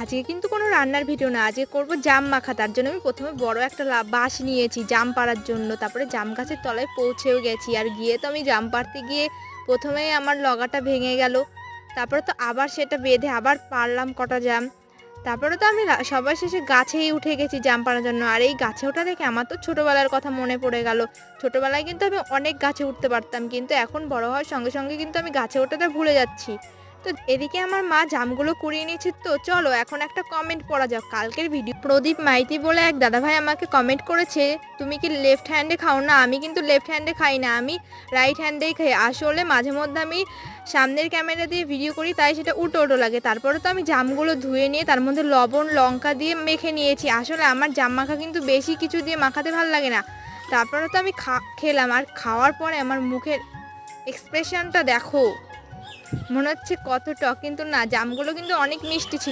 আজকে কিন্তু কোনো রান্নার ভিডিও না, আজকে করব জাম মাখা। তার জন্য আমি প্রথমে বড় একটা বাঁশ নিয়েছি জাম পাড়ার জন্য। তারপরে জাম গাছের তলায় পৌঁছেও গেছি। আর গিয়ে তো আমি জাম পাড়তে গিয়ে প্রথমেই আমার লগাটা ভেঙে গেল। তারপরে তো আবার সেটা বেঁধে আবার পারলাম কটা জাম। তারপরে তো আমি সবার শেষে গাছেই উঠে গেছি জাম পাড়ার জন্য। আর এই গাছে ওঠা দেখে আমার তো ছোটোবেলার কথা মনে পড়ে গেল। ছোটোবেলায় কিন্তু আমি অনেক গাছে উঠতে পারতাম, কিন্তু এখন বড় হওয়ার সঙ্গে সঙ্গে কিন্তু আমি গাছে ওঠাটা ভুলে যাচ্ছি। তো এদিকে আমার মা জামগুলো কুড়িয়ে নিয়েছে। তো চলো এখন একটা কমেন্ট পড়া যাক কালকের ভিডিও। প্রদীপ মাইতি বলে এক দাদাভাই আমাকে কমেন্ট করেছে, তুমি কি লেফট হ্যান্ডে খাও না? আমি কিন্তু লেফট হ্যান্ডে খাই না, আমি রাইট হ্যান্ডেই খাই। আসলে মাঝে মধ্যে আমি সামনের ক্যামেরা দিয়ে ভিডিও করি, তাই সেটা উল্টো উল্টো লাগে। তারপরে তো আমি জামগুলো ধুয়ে নিয়ে তার মধ্যে লবণ লঙ্কা দিয়ে মেখে নিয়েছি। আসলে আমার জাম মাখা কিন্তু বেশি কিছু দিয়ে মাখাতে ভালো লাগে না। তারপরে তো আমি খেলাম, আর খাওয়ার পরে আমার মুখের এক্সপ্রেশনটা দেখো, মনে হচ্ছে কত টক, কিন্তু না, জামগুলো কিন্তু অনেক মিষ্টি ছিল।